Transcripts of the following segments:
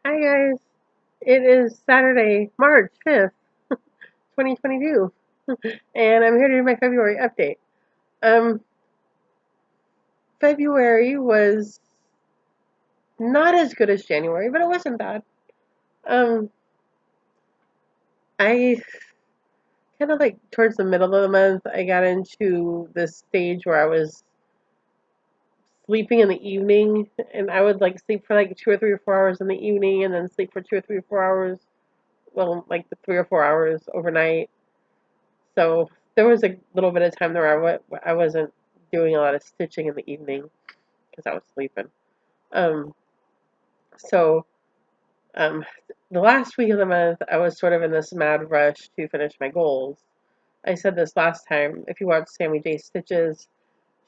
Hi guys, it is Saturday, March 5th, 2022, and I'm here to do my February update. Um, February was not as good as January, but it wasn't bad. Um, I kind of like towards the middle of the month, I got into this stage where I was sleeping in the evening, and I would like sleep for like 2 or 3 or 4 hours in the evening, and then sleep for 2 or 3 or 4 hours, well, like the 3 or 4 hours overnight. So there was a little bit of time there where I wasn't doing a lot of stitching in the evening because I was sleeping. Um, so um, the last week of the month, I was sort of in this mad rush to finish my goals. I said this last time. If you watch Sammy J Stitches,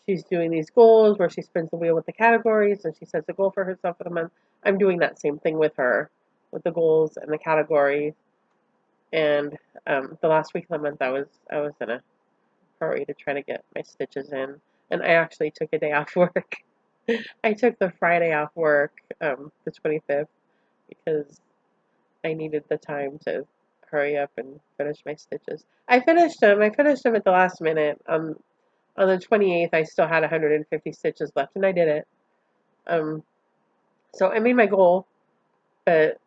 she's doing these goals where she spins the wheel with the categories and she sets a goal for herself for the month. I'm doing that same thing with her, with the goals and the categories. And the last week of the month, I was in a hurry to try to get my stitches in. And I actually took a day off work. I took the Friday off work, the 25th, because I needed the time to hurry up and finish my stitches. I finished them. I finished them at the last minute. On the 28th, I still had 150 stitches left, and I did it. Um, so I made my goal, but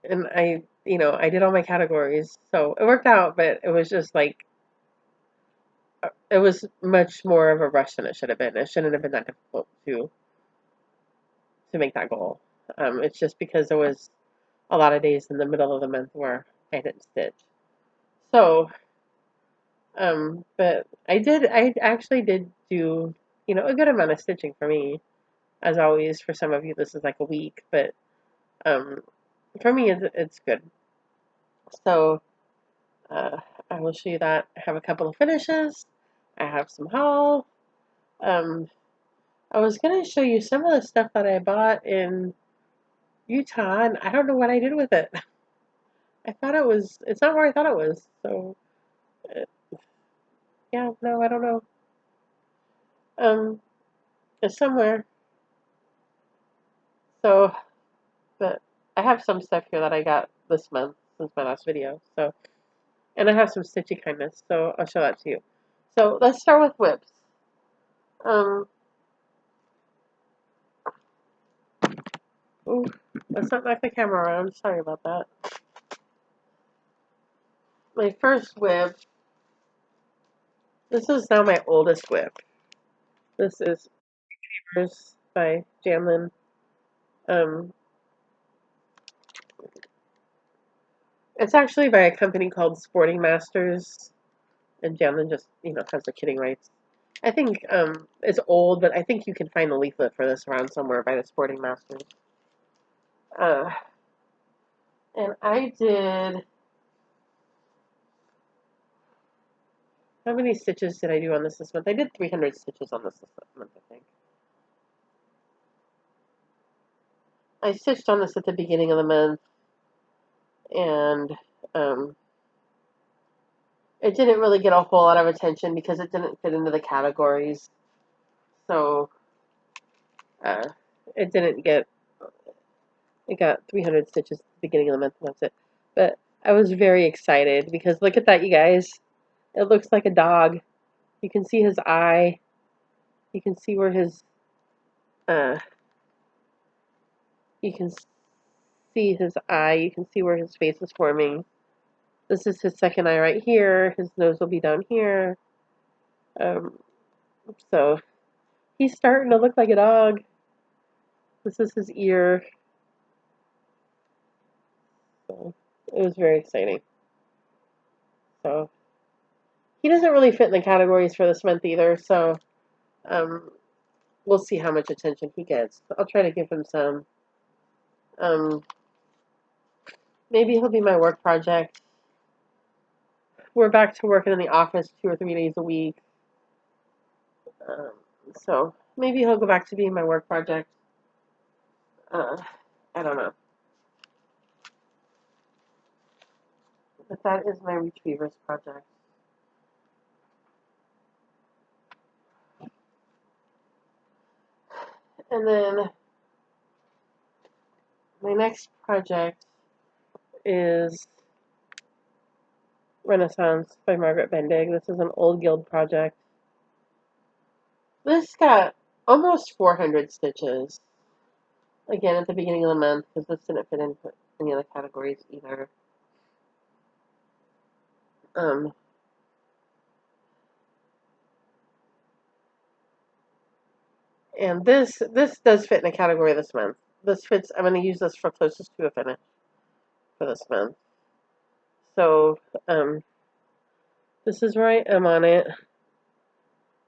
and I did all my categories, so it worked out. But it was just like it was much more of a rush than it should have been. It shouldn't have been that difficult to make that goal. It's just because there was a lot of days in the middle of the month where I didn't stitch. So, but I actually did do, a good amount of stitching for me. As always, for some of you, this is like a week, but um, for me, it's good. So, uh, I will show you that. I have a couple of finishes. I have some haul. Um, I was gonna show you some of the stuff that I bought in Utah, and I don't know what I did with it. It's not where I thought it was. So, uh, yeah, no, I don't know. Um, it's somewhere. So, but I have some stuff here that I got this month since my last video. So, and I have some stitchy kindness. So I'll show that to you. So let's start with whips. Um, ooh, let's not knock the camera around. Sorry about that. My first whip. This is now my oldest whip. This is by Jamlin. Um, it's actually by a company called Sporting Masters, and Jamlin just has the kidding rights. I think it's old, but I think you can find the leaflet for this around somewhere by the Sporting Masters. Uh, and I did. How many stitches did I do on this month? I did 300 stitches on this month, I think. I stitched on this at the beginning of the month, and um, it didn't really get a whole lot of attention because it didn't fit into the categories. So uh, it didn't get. It got 300 stitches at the beginning of the month, and that's it. But I was very excited because look at that, you guys. It looks like a dog. You can see his eye. You can see where his uh, you can see his eye. You can see where his face is forming. This is his second eye right here. His nose will be down here. Um, so he's starting to look like a dog. This is his ear. So it was very exciting. So he doesn't really fit in the categories for this month either. So um, we'll see how much attention he gets. I'll try to give him some. Um, maybe he'll be my work project. We're back to working in the office 2 or 3 days a week. Um, so maybe he'll go back to being my work project. Uh, I don't know. But that is my retrievers project. And then My next project is Renaissance by Margaret Bendig. This is an old guild project. This got almost 400 stitches. Again, at the beginning of the month, because this didn't fit into any other categories either. Um, and this does fit in a category this month. This fits. I'm going to use this for closest to a finish for this month. So, this is where I am on it.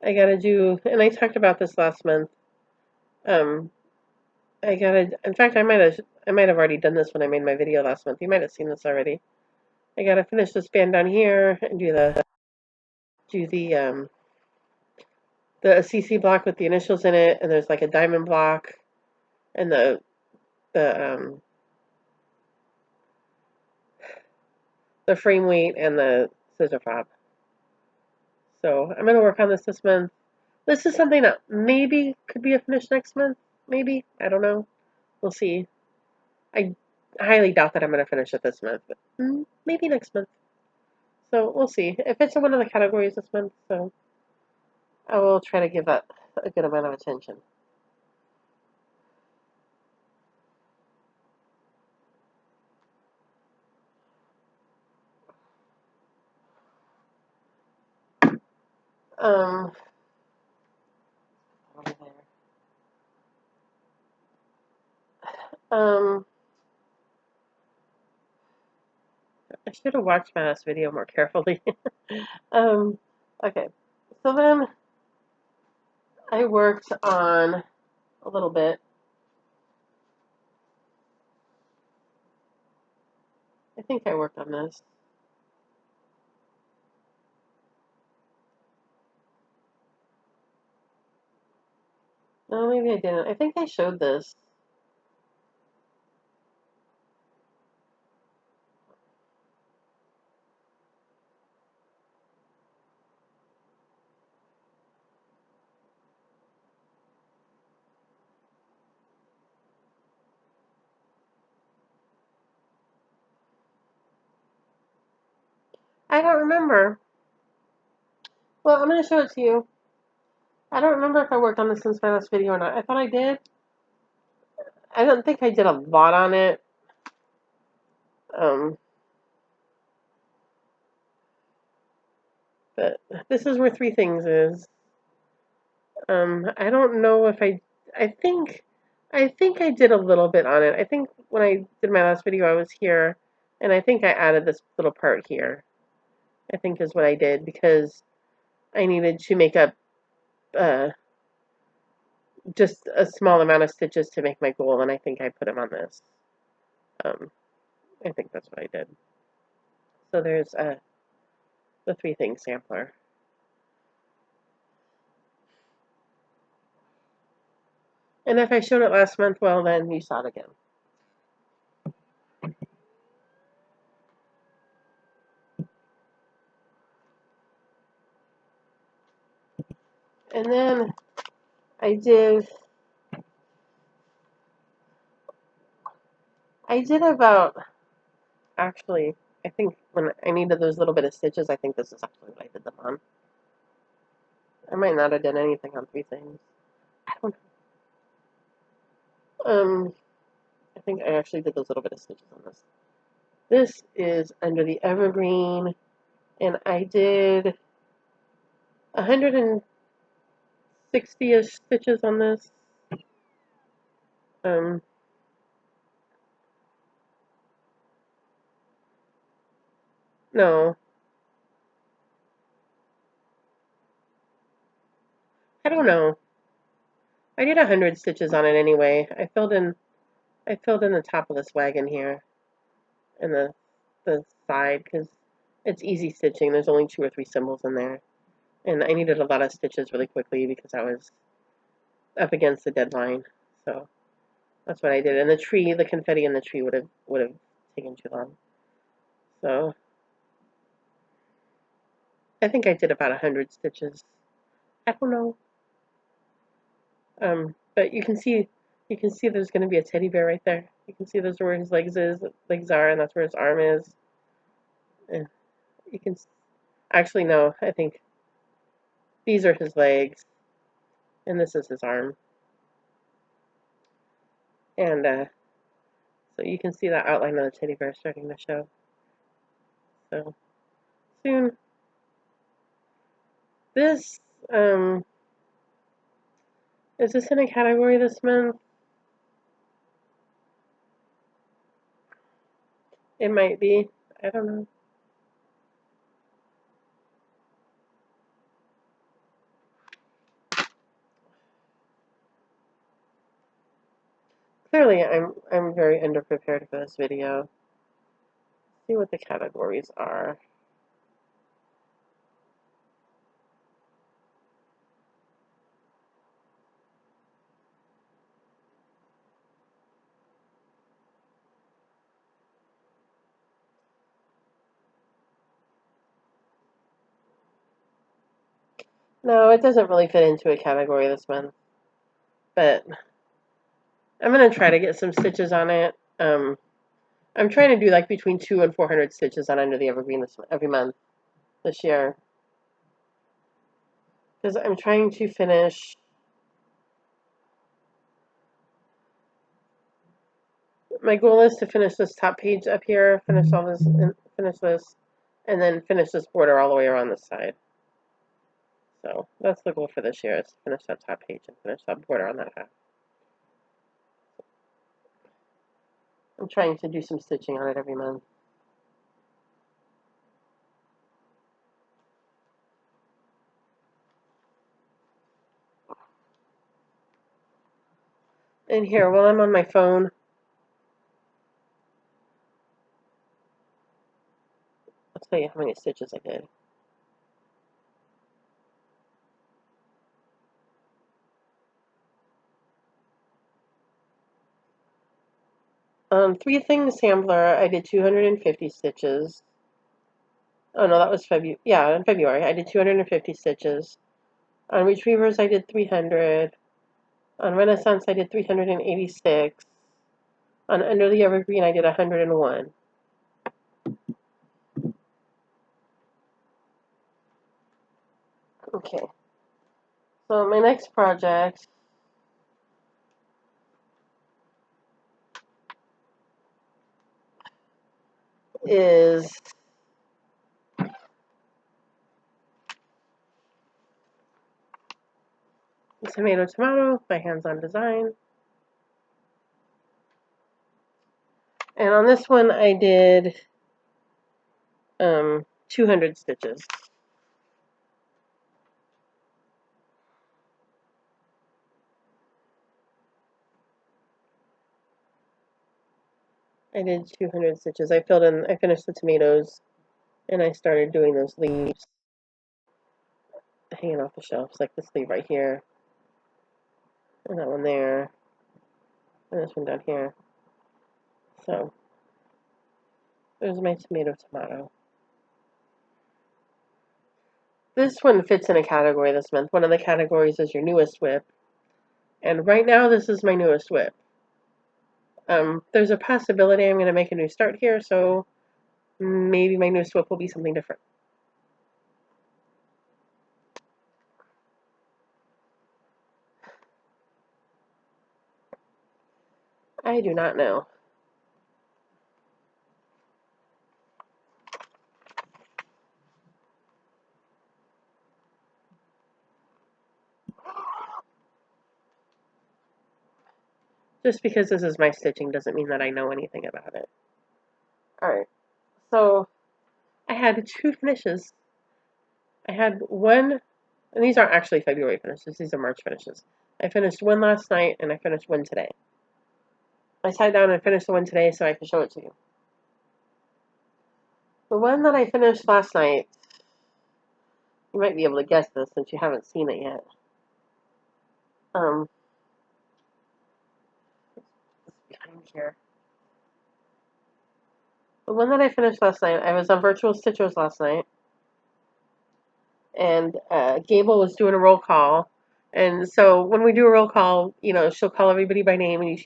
I gotta do, and I talked about this last month. Um, I gotta. In fact, I might have already done this when I made my video last month. You might have seen this already. I gotta finish this band down here and do the CC block with the initials in it, and there's like a diamond block, and the the frame weight and the scissor fob. So I'm gonna work on this month. This is something that maybe could be a finish next month. Maybe, I don't know. We'll see. I highly doubt that I'm gonna finish it this month, but maybe next month. So we'll see. If it's in one of the categories this month, so I will try to give that a good amount of attention. Um, over there. Um, I should have watched my last video more carefully. um, okay. So then I worked on a little bit. I think I worked on this. No, maybe I didn't. I think I showed this. I don't remember. Well, I'm going to show it to you. I don't remember if I worked on this since my last video or not. I thought I did. I don't think I did a lot on it. Um, but this is where three things is. I don't know if I think I did a little bit on it. I think when I did my last video, I was here, and I think I added this little part here. I think is what I did because I needed to make up uh, just a small amount of stitches to make my goal, and I think I put them on this. Um, I think that's what I did. So there's the three things sampler. And if I showed it last month, well, then you saw it again. And then I did about, actually, I think when I needed those little bit of stitches, I think this is actually what I did them on. I might not have done anything on three things. I don't know. I think I actually did those little bit of stitches on this. This is under the evergreen, and I did 160-ish stitches on this. Um, no, I don't know. I did 100 stitches on it anyway. I filled in the top of this wagon here and the side because it's easy stitching. There's only 2 or 3 symbols in there, and I needed a lot of stitches really quickly because I was up against the deadline. So that's what I did. And the tree, the confetti in the tree would have taken too long. So I think I did about 100 stitches. I don't know. But you can see You can see there's going to be a teddy bear right there. You can see those are where his legs are, and that's where his arm is. And you can actually no, I think these are his legs, and this is his arm. And so you can see that outline of the teddy bear starting to show. So soon, this is this in a category this month? It might be. I don't know. Clearly, I'm very underprepared for this video. Let's see what the categories are. No, it doesn't really fit into a category this month, but I'm gonna try to get some stitches on it. I'm trying to do like between 200 and 400 stitches on Under the Evergreen every month this year, because I'm trying to finish. My goal is to finish this top page up here, finish all this, and finish this, and then finish this border all the way around this side. So that's the goal for this year, is to finish that top page and finish that border on that half. I'm trying to do some stitching on it every month. And here, while I'm on my phone, I'll tell you how many stitches I did. 3 things sampler, I did 250 stitches. Oh no, that was February. Yeah, in February, I did 250 stitches. On Retrievers, I did 300. On Renaissance, I did 386. On Under the Evergreen, I did 101. Okay. So my next project is Tomato by Hands On Design. And on this one, I did 200 stitches. I did 200 stitches. I finished the tomatoes, and I started doing those leaves hanging off the shelves, like this leaf right here, and that one there, and this one down here. So there's my tomato. This one fits in a category this month. One of the categories is your newest WIP, and right now this is my newest WIP. There's a possibility I'm going to make a new start here, so maybe my newest WIP will be something different. I do not know. Just because this is my stitching doesn't mean that I know anything about it. Alright, so I had 2 finishes. I had one, and these aren't actually February finishes, these are March finishes. I finished one last night, and I finished one today. I sat down and finished the one today so I can show it to you. The one that I finished last night, you might be able to guess this since you haven't seen it yet. It's behind here. The one that I finished last night, I was on Virtual Stitchers last night, and Gable was doing a roll call, And so when we do a roll call, she'll call everybody by name, and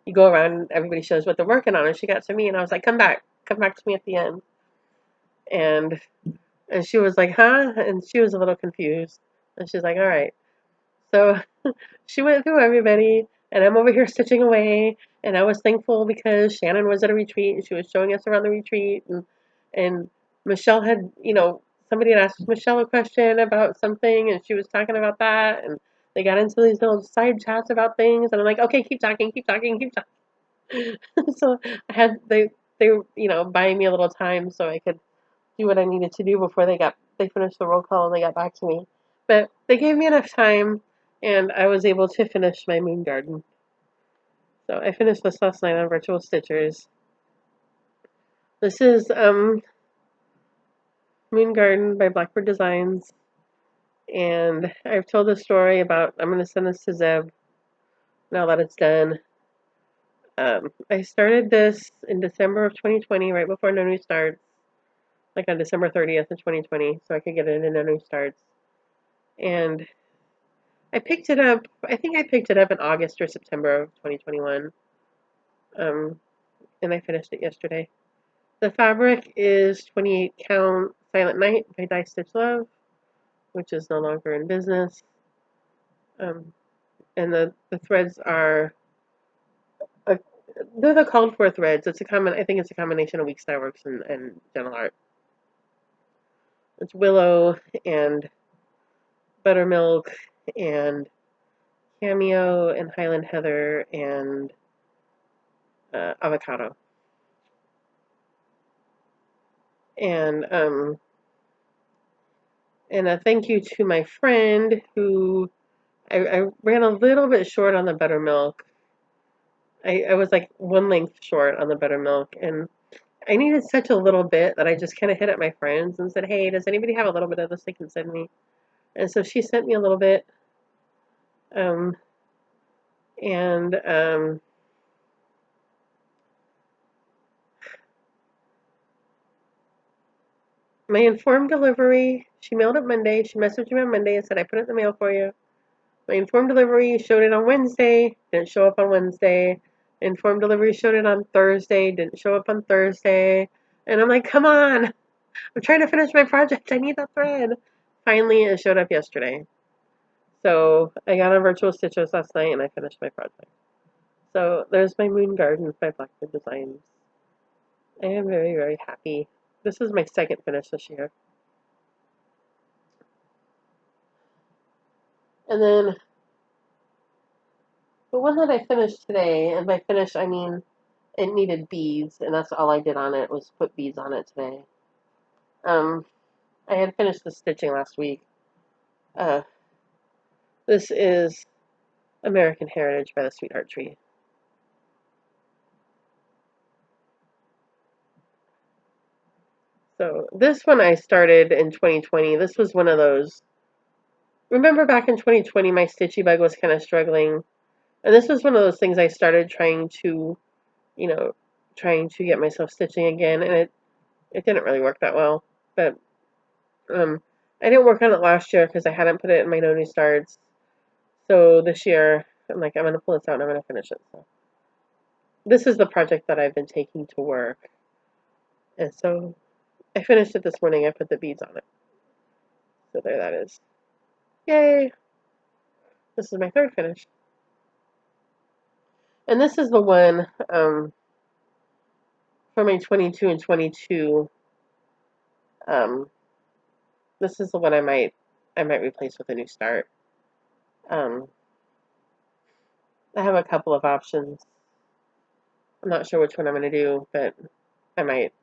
you go around and everybody shows what they're working on. And she got to me, and I was like, come back to me at the end. And she was like, huh? And she was a little confused. And she's like, all right. So she went through everybody, and I'm over here stitching away. And I was thankful because Shannon was at a retreat, and she was showing us around the retreat. And Michelle had, somebody had asked Michelle a question about something, and she was talking about that. And they got into these little side chats about things. And I'm like, okay, keep talking, keep talking, keep talking. So they were, buying me a little time so I could do what I needed to do before they finished the roll call and they got back to me. But they gave me enough time, and I was able to finish my moon garden. So I finished this last night on Virtual Stitchers. This is Moon Garden by Blackbird Designs, and I've told the story about I'm going to send this to Zeb now that it's done. I started this in December of 2020, right before No New Starts, like on December 30th of 2020, so I could get it in No New Starts. And I picked it up, I think I picked it up in August or September of 2021, and I finished it yesterday. The fabric is 28 count Silent Night by Die Stitch Love, which is no longer in business. And the threads are, a, they're the called for threads. I think it's a combination of Week Styleworks and Gentle Art. It's willow and buttermilk and cameo and Highland heather and avocado. And a thank you to my friend who I ran a little bit short on the buttermilk. I was like one length short on the buttermilk, and I needed such a little bit that I just kind of hit up my friends and said, hey, does anybody have a little bit of this they can send me? And so she sent me a little bit. Um, and my informed delivery, she mailed it Monday. She messaged me on Monday and said, I put it in the mail for you. My informed delivery showed it on Wednesday, didn't show up on Wednesday. Informed delivery showed it on Thursday, didn't show up on Thursday. And I'm like, come on, I'm trying to finish my project. I need that thread. Finally, it showed up yesterday. So I got on Virtual Stitches last night and I finished my project. So there's my Moon Garden by Blackbird Designs. I am very, very happy. This is my second finish this year. And then the one that I finished today, and by finish I mean it needed beads, and that's all I did on it was put beads on it today. I had finished the stitching last week. This is American Heritage by the Sweetheart Tree. So this one I started in 2020. This was one of those. Remember back in 2020, my stitchy bug was kind of struggling, and this was one of those things I started you know, trying to get myself stitching again, and it didn't really work that well. But I didn't work on it last year because I hadn't put it in my No New Starts. So this year, I'm like, I'm gonna pull this out and I'm gonna finish it. So this is the project that I've been taking to work, and so I finished it this morning. I put the beads on it. So there that is. Yay! This is my third finish. And this is the one for my 22 and 22. Um, this is the one I might replace with a new start. I have a couple of options. I'm not sure which one I'm going to do, but I might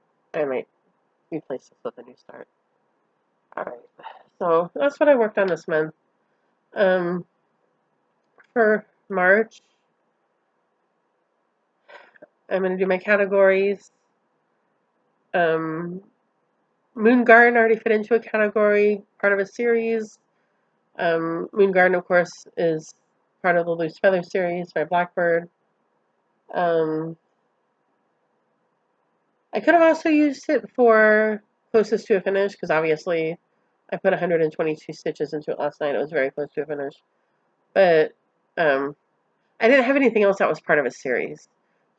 replace this with a new start. All right. So that's what I worked on this month. For March, I'm going to do my categories. Moon Garden already fit into a category, part of a series. Moon Garden, of course, is part of the Loose Feather series by Blackbird. I could have also used it for closest to a finish, because obviously I put 122 stitches into it last night. It was very close to a finish. But I didn't have anything else that was part of a series.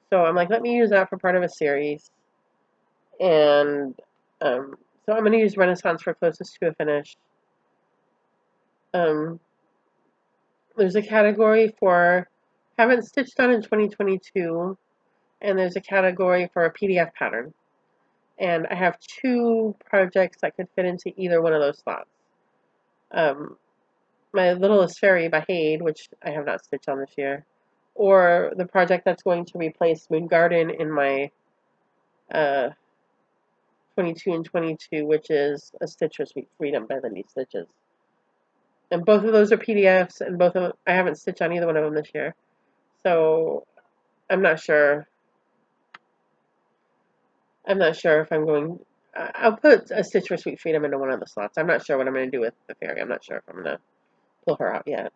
So I'm like, let me use that for part of a series. And so I'm going to use Renaissance for closest to a finish. Um, there's a category for haven't stitched on in 2022, and there's a category for a PDF pattern. And I have two projects that could fit into either one of those slots. My Littlest Fairy by Hade, which I have not stitched on this year, or the project that's going to replace Moon Garden in my 22 and 22, which is A Stitch for Sweet Freedom by Lindy Stitches. And both of those are PDFs, and both of them, I haven't stitched on either one of them this year. So I'm not sure. I'm not sure if I'm going. I'll put A Stitch for Sweet Freedom into one of the slots. I'm not sure what I'm going to do with the fairy. I'm not sure if I'm going to pull her out yet.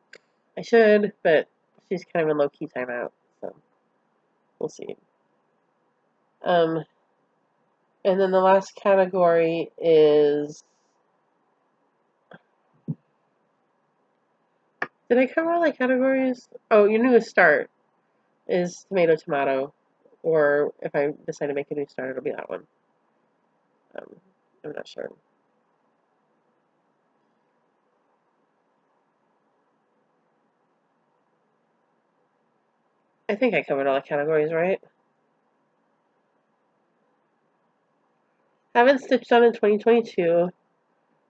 I should, but she's kind of in low-key timeout, so we'll see. And then the last category is... Did I cover all the categories? Oh, your newest start is Tomato Tomato. Or if I decide to make a new start, it'll be that one. I'm not sure. I think I covered all the categories, right? Haven't stitched on in 2022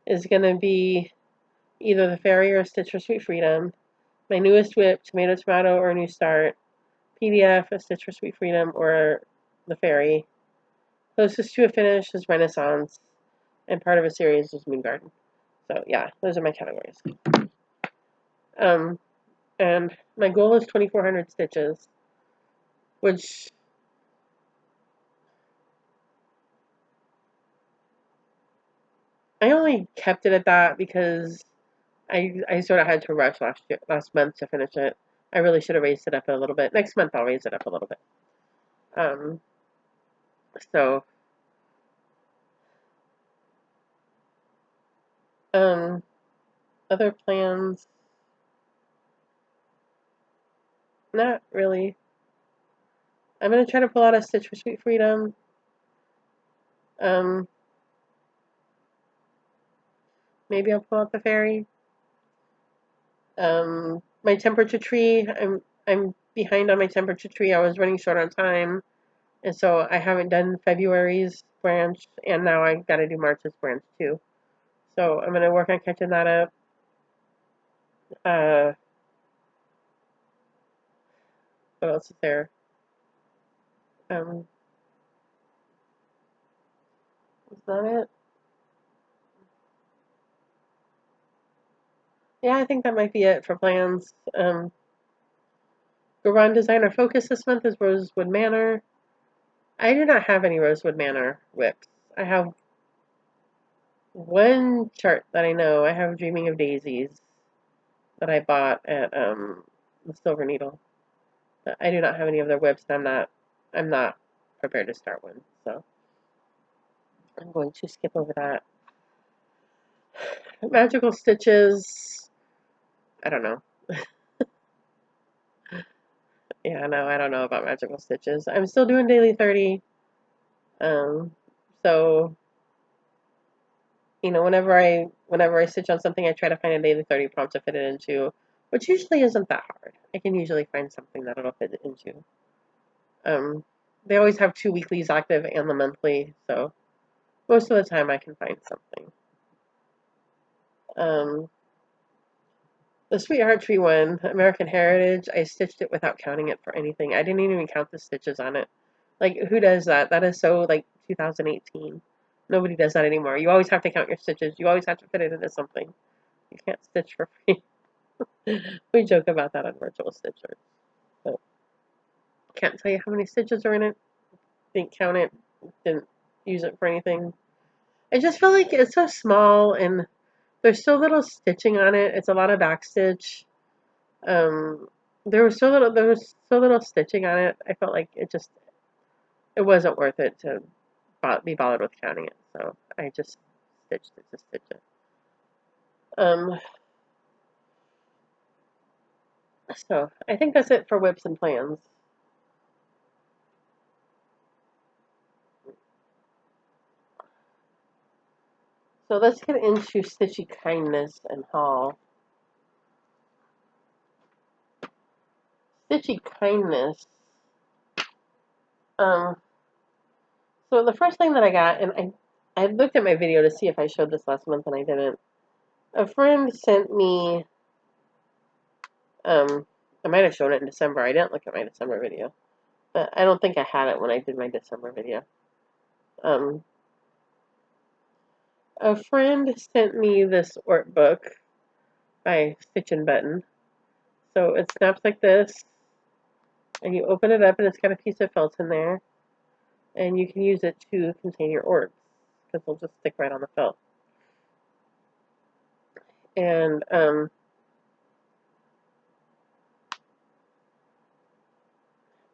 is going to be either the fairy or Stitch for Sweet Freedom. My newest WIP, Tomato Tomato or a New Start. PDF, A Stitch for Sweet Freedom or the fairy. Closest to a finish is Renaissance, and part of a series is Moon Garden. So yeah, those are my categories. And my goal is 2,400 stitches, which I only kept it at that because I sort of had to rush last month to finish it. I really should have raised it up a little bit. Next month I'll raise it up a little bit. Um, so other plans, not really. I'm gonna try to pull out A Stitch for Sweet Freedom. Um, maybe I'll pull out the fairy. My temperature tree, I'm behind on my temperature tree. I was running short on time, and so I haven't done February's branch, and now I got to do March's branch too. So I'm gonna work on catching that up. Uh, what else is there? Um, is that it? Yeah, I think that might be it for plans. Garand Designer Focus this month is Rosewood Manor. I do not have any Rosewood Manor whips. I have one chart that I know. I have Dreaming of Daisies that I bought at the Silver Needle. But I do not have any of their whips, and I'm not prepared to start one. So I'm going to skip over that. Magical Stitches. I don't know. Yeah, no, I don't know about Magical Stitches. I'm still doing daily 30. So whenever I stitch on something, I try to find a daily 30 prompt to fit it into, which usually isn't that hard. I can usually find something that it'll fit it into. They always have 2 weeklies active and the monthly, so most of the time I can find something. The Sweetheart Tree one, American Heritage, I stitched it without counting it for anything. I didn't even count the stitches on it. Like, who does that? That is so, like, 2018. Nobody does that anymore. You always have to count your stitches. You always have to fit it into something. You can't stitch for free. We joke about that on Virtual Stitcher. But can't tell you how many stitches are in it. Didn't count it. Didn't use it for anything. I just feel like it's so small and there's so little stitching on it. It's a lot of backstitch. Um, there was so little stitching on it. I felt like it wasn't worth it to be bothered with counting it. So I just stitched it to stitch it. Um, So I think that's it for whips and plans. So let's get into Stitchy Kindness and haul. Stitchy Kindness. Um, so the first thing that I got, and I looked at my video to see if I showed this last month, and I didn't. A friend sent me. I might have shown it in December. I didn't look at my December video, but I don't think I had it when I did my December video. Um, a friend sent me this art book by Stitch and Button. So it snaps like this, and you open it up, and it's got a piece of felt in there, and you can use it to contain your orts because they'll just stick right on the felt. And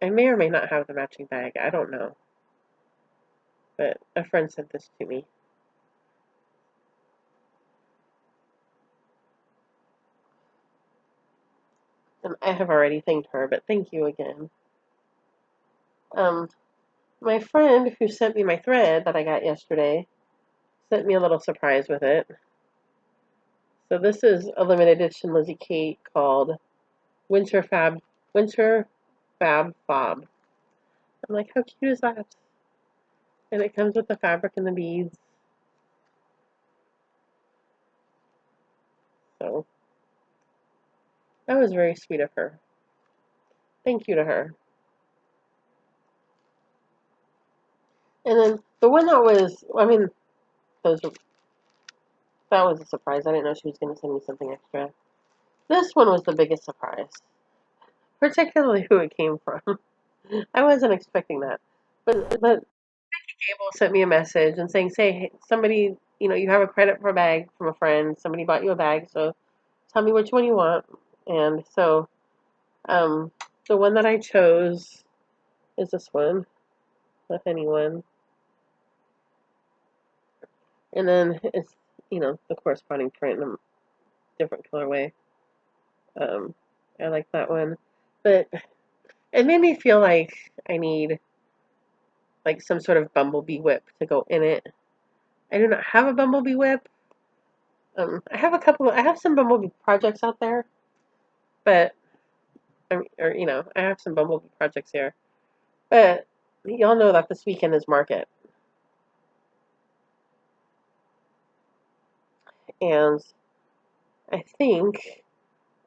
I may or may not have the matching bag. I don't know, but a friend sent this to me. And I have already thanked her, but thank you again. My friend who sent me my thread that I got yesterday sent me a little surprise with it. So this is a limited edition Lizzie Kate called Winter Fab Fob. I'm like, how cute is that? And it comes with the fabric and the beads. So that was very sweet of her. Thank you to her. And then the one that was, I mean, those were, that was a surprise. I didn't know she was going to send me something extra. This one was the biggest surprise, particularly who it came from. I wasn't expecting that. But Gable sent me a message and saying, say, hey, somebody, you have a credit for a bag from a friend. Somebody bought you a bag, so tell me which one you want. And so the one that I chose is this one, the honey one. And then it's, the corresponding print in a different colorway. I like that one. But it made me feel like I need like some sort of bumblebee whip to go in it. I do not have a bumblebee whip. I have some bumblebee projects out there, but I have some bumblebee projects here. But y'all know that this weekend is market, and I think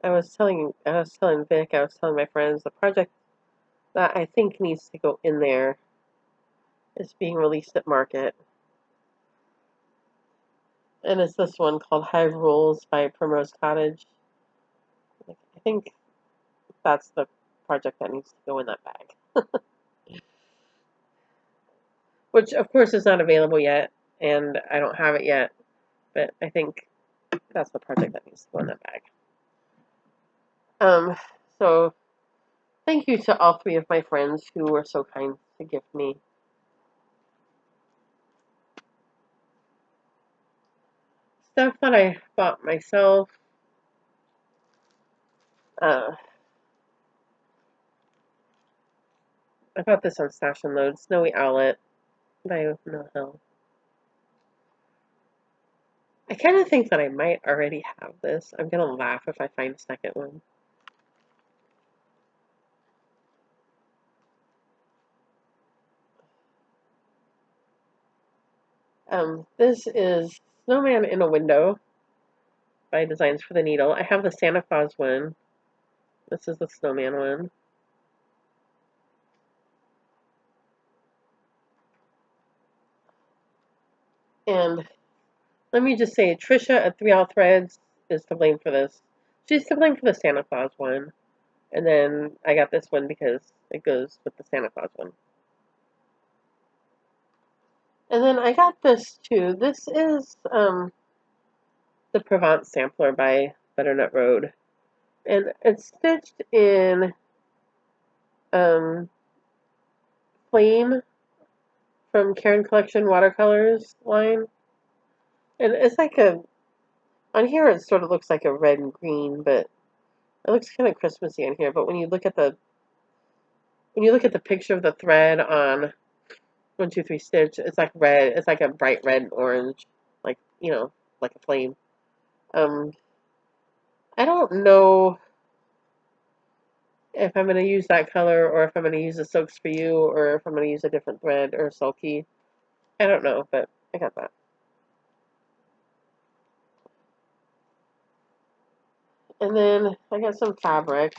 I was telling Vic, I was telling my friends the project that I think needs to go in there is being released at market, and it's this one called Hive Rules by Primrose Cottage. I think that's the project that needs to go in that bag, which of course is not available yet, and I don't have it yet. But I think that's the project that needs to go in that bag. So thank you to all three of my friends who were so kind to gift me. Stuff that I bought myself. Uh, I bought this on Stash and Load, Snowy Owlet by No Hill. I kind of think that I might already have this. I'm going to laugh if I find a second one. This is Snowman in a Window by Designs for the Needle. I have the Santa Claus one. This is the Snowman one. And let me just say, Trisha at 3 All Threads is to blame for this. She's to blame for the Santa Claus one. And then I got this one because it goes with the Santa Claus one. And then I got this too. This is the Provence Sampler by Butternut Road. And it's stitched in Flame from Karen Collection Watercolors line. And it's like on here it sort of looks like a red and green, but It looks kind of Christmassy in here, but when you look at the picture of the thread on 123 Stitch, it's like red. It's like a bright red and orange, like like a flame. Um, I don't know if I'm gonna use that color or if I'm gonna use the Silks for You or if I'm gonna use a different thread or sulky. I don't know, but I got that. And then I got some fabric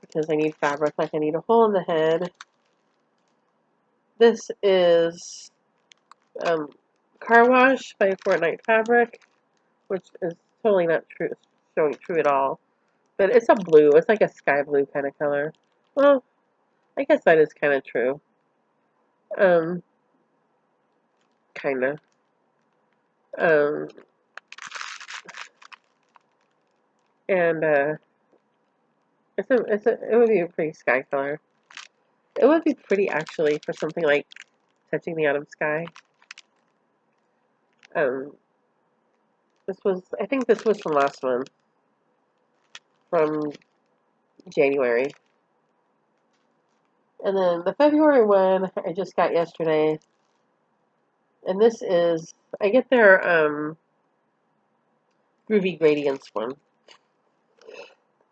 because I need fabric like I need a hole in the head. This is um, Car Wash by Fortnite Fabric, which is totally not true, showing true at all. But it's a blue. It's like a sky blue kind of color. Well, I guess that is kind of true. Um, kind of. Um, and it would be a pretty sky color. It would be pretty actually for something like Touching the Autumn Sky. Um, I think this was from last month, from January. And then the February one I just got yesterday, and this is, I get their Groovy Gradients one.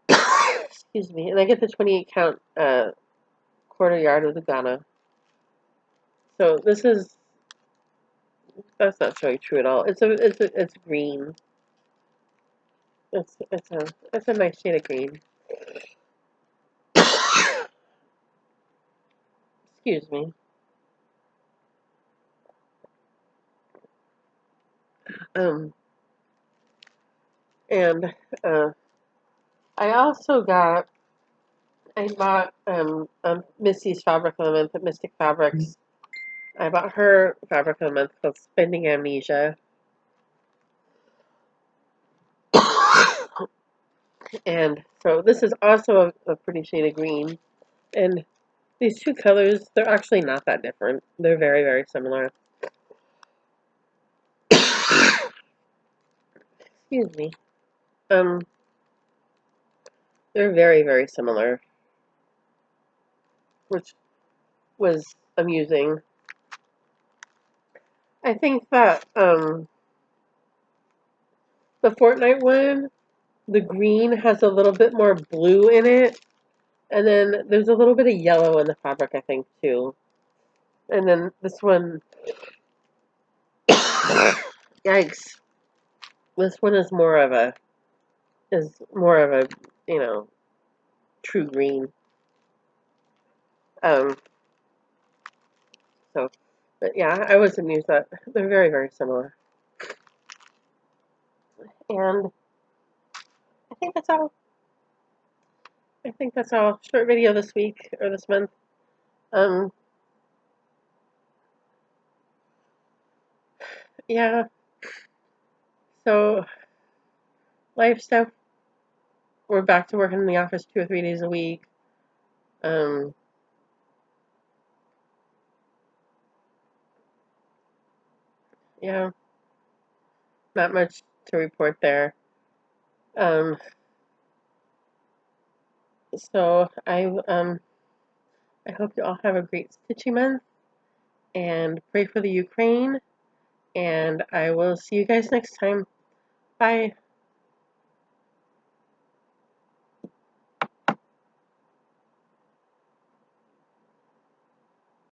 Excuse me. And I get the 28 count quarter yard of the Ghana. So that's not showing true at all. It's green. It's a nice shade of green. Excuse me. Um, and uh, I bought Missy's fabric of the month at Mystic Fabrics. I bought her fabric of the month called Spending Amnesia. And so this is also a pretty shade of green. And these two colors, they're actually not that different. They're very, very similar. Excuse me. Um, they're very, very similar, which was amusing. I think that the Fortnite one, the green has a little bit more blue in it, and then there's a little bit of yellow in the fabric, I think, too. And then this one, yikes, this one is more of a, you know, true green. Um, so, but yeah, I was amused that they're very, very similar. And I think that's all. I think that's all. Short video this week or this month. Um, yeah. So life stuff. We're back to working in the office 2 or 3 days a week. Um, yeah, not much to report there. Um, so I hope you all have a great stitching month and pray for the Ukraine. And I will see you guys next time. Bye.